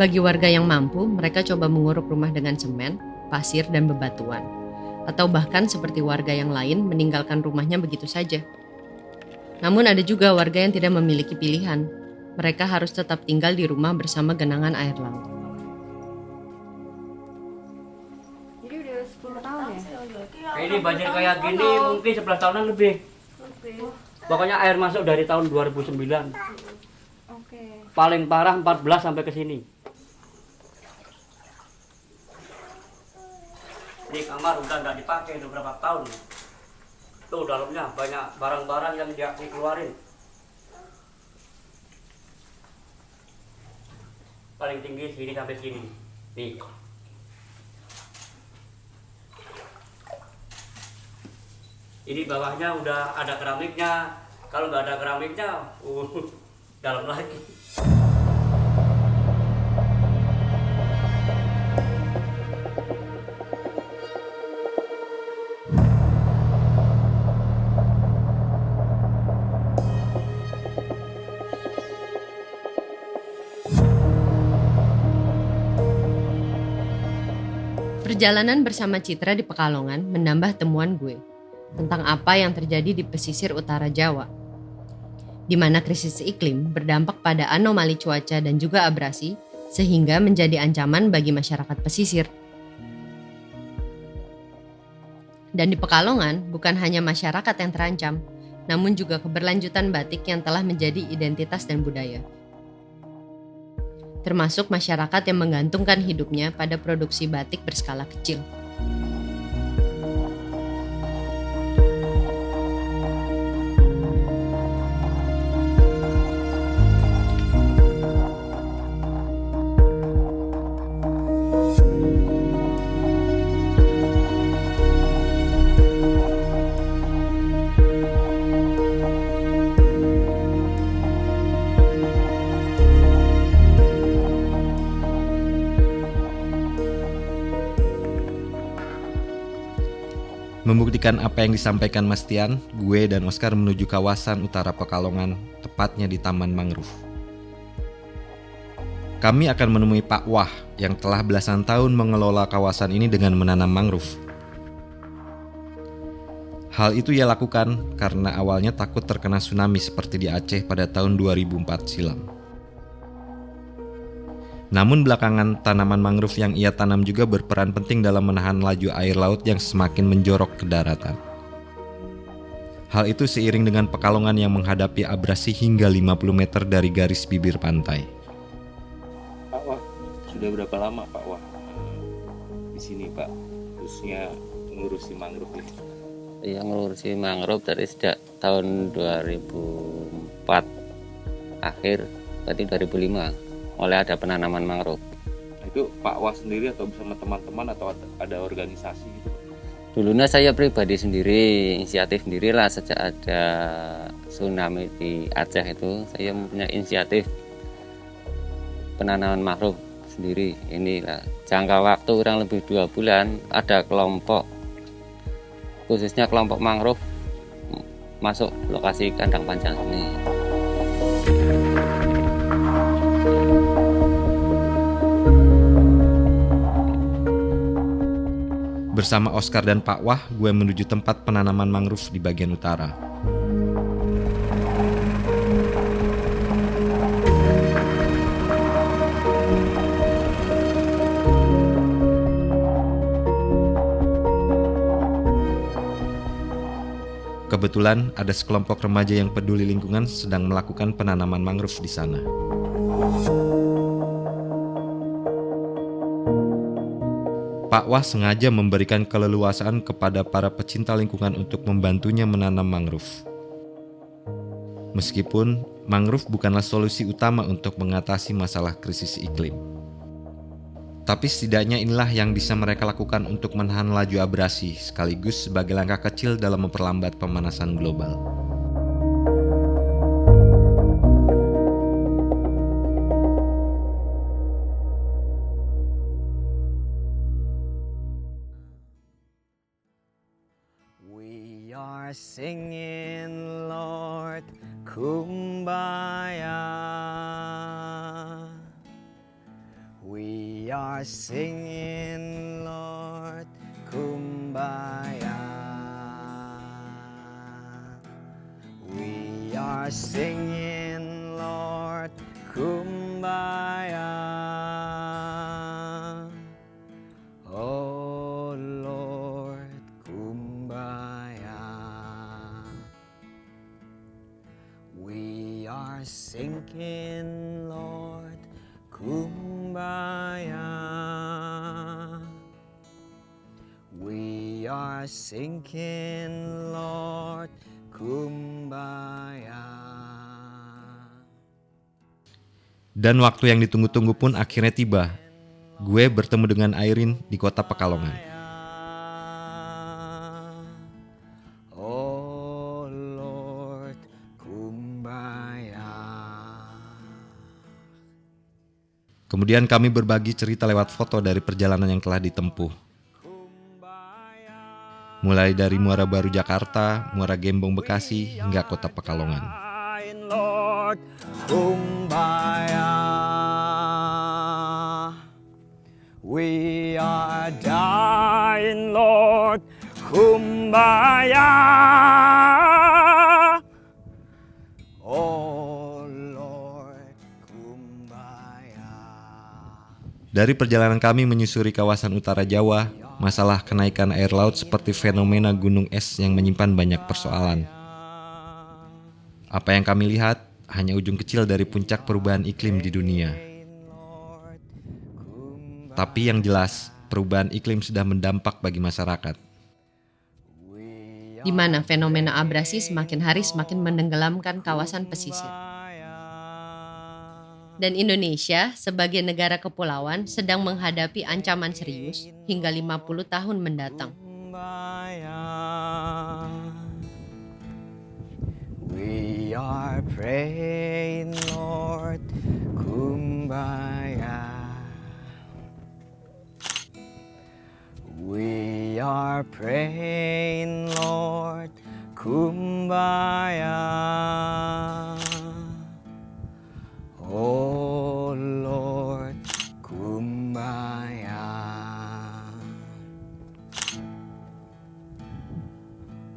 Bagi warga yang mampu, mereka coba menguruk rumah dengan semen, pasir, dan bebatuan. Atau bahkan seperti warga yang lain meninggalkan rumahnya begitu saja. Namun ada juga warga yang tidak memiliki pilihan. Mereka harus tetap tinggal di rumah bersama genangan air laut. Jadi udah 10 tahun ya? Ini banjir kayak gini mungkin 11 tahunan lebih. Pokoknya air masuk dari tahun 2009. Paling parah 14 sampai ke sini. Ini kamar udah nggak dipakai udah berapa tahun. Tuh dalamnya banyak barang-barang yang dia dikeluarin. Paling tinggi sini sampai sini. Nih. Ini bawahnya udah ada keramiknya. Kalau nggak ada keramiknya, dalam lagi. Perjalanan bersama Citra di Pekalongan menambah temuan gue tentang apa yang terjadi di pesisir utara Jawa, di mana krisis iklim berdampak pada anomali cuaca dan juga abrasi, sehingga menjadi ancaman bagi masyarakat pesisir. Dan di Pekalongan bukan hanya masyarakat yang terancam, namun juga keberlanjutan batik yang telah menjadi identitas dan budaya. Termasuk masyarakat yang menggantungkan hidupnya pada produksi batik berskala kecil. Membuktikan apa yang disampaikan Mas Tian, gue dan Oscar menuju kawasan utara Pekalongan, tepatnya di Taman Mangrove. Kami akan menemui Pak Wah yang telah belasan tahun mengelola kawasan ini dengan menanam mangrove. Hal itu ia lakukan karena awalnya takut terkena tsunami seperti di Aceh pada tahun 2004 silam. Namun belakangan tanaman mangrove yang ia tanam juga berperan penting dalam menahan laju air laut yang semakin menjorok ke daratan. Hal itu seiring dengan Pekalongan yang menghadapi abrasi hingga 50 meter dari garis bibir pantai. Pak Wah, sudah berapa lama Pak Wah di sini Pak, khususnya mengurusi mangrove ini? Iya, ngurusi mangrove dari sejak tahun 2004 akhir, berarti 2005 mulai ada penanaman mangrove. Itu Pak Wah sendiri atau bersama teman-teman atau ada organisasi gitu? Dulunya saya pribadi sendiri, inisiatif sendiri lah sejak ada tsunami di Aceh itu, saya mempunyai inisiatif penanaman mangrove sendiri. Inilah jangka waktu kurang lebih 2 bulan ada kelompok, khususnya kelompok mangrove masuk lokasi kandang panjang ini. Bersama Oscar dan Pak Wah, gue menuju tempat penanaman mangrove di bagian utara. Kebetulan ada sekelompok remaja yang peduli lingkungan sedang melakukan penanaman mangrove di sana. Pak Wah sengaja memberikan keleluasaan kepada para pecinta lingkungan untuk membantunya menanam mangrove. Meskipun mangrove bukanlah solusi utama untuk mengatasi masalah krisis iklim. Tapi setidaknya inilah yang bisa mereka lakukan untuk menahan laju abrasi sekaligus sebagai langkah kecil dalam memperlambat pemanasan global. Singing Lord Kumbaya, we are singing Lord Kumbaya, we are singing Lord Kumbaya. Oh Lord Kumbaya, we are sinking Lord Kumbaya, we are sinking Lord Kumbaya. Dan waktu yang ditunggu-tunggu pun akhirnya tiba. Gue bertemu dengan Airin di kota Pekalongan. Oh Lord Kumbaya. Kemudian kami berbagi cerita lewat foto dari perjalanan yang telah ditempuh. Mulai dari Muara Baru Jakarta, Muara Gembong Bekasi, hingga kota Pekalongan. Lord Kumbaya, we are dying, Lord Kumbaya. Oh Lord Kumbaya. Dari perjalanan kami menyusuri kawasan utara Jawa, masalah kenaikan air laut seperti fenomena gunung es yang menyimpan banyak persoalan. Apa yang kami lihat hanya ujung kecil dari puncak perubahan iklim di dunia. Tapi yang jelas, perubahan iklim sudah mendampak bagi masyarakat. Di mana fenomena abrasi semakin hari semakin menenggelamkan kawasan pesisir. Dan Indonesia sebagai negara kepulauan sedang menghadapi ancaman serius hingga 50 tahun mendatang. We are praying, Lord Kumbaya. We are are praying, Lord, kumbaya. Oh Lord, kumbaya.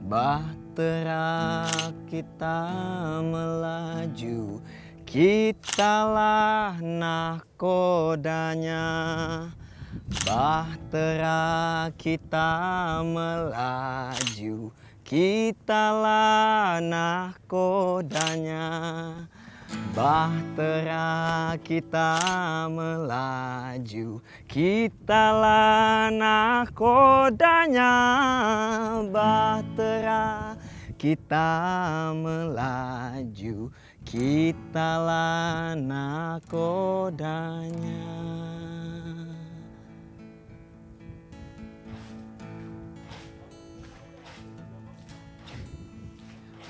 Bahtera kita melaju, kitalah nahkodanya. Bahtera kita melaju, kitalah nahkodanya. Bahtera kita melaju, kitalah nahkodanya. Bahtera kita melaju, kitalah nahkodanya.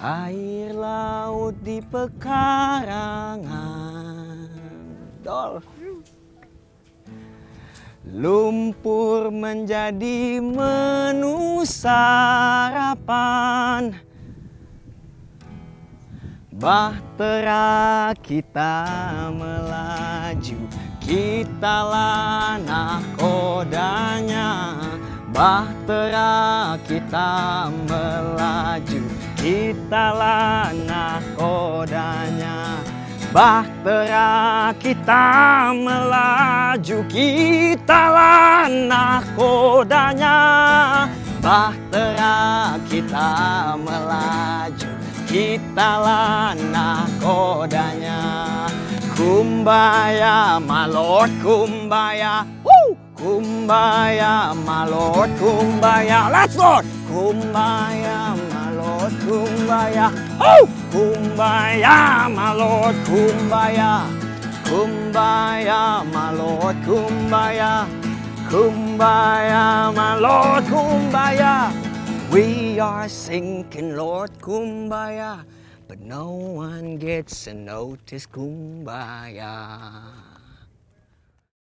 Air laut di pekarangan, dol. Lumpur menjadi menu sarapan. Bahtera kita melaju, kitalah nahkodanya. Bahtera kita melaju, kitalah nahkodanya. Bahtera kita melaju, kitalah nahkodanya. Bahtera kita melaju, kitalah nahkodanya. Kumbaya, my lord, kumbaya. Woo! Kumbaya, my lord, kumbaya. Let's go! Kumbaya, my lord, kumbaya. Oh! Kumbaya, my lord, kumbaya. Kumbaya, my lord, kumbaya. Kumbaya, my lord, kumbaya. We are sinking, Lord, kumbaya. But no one gets a notice, kumbaya.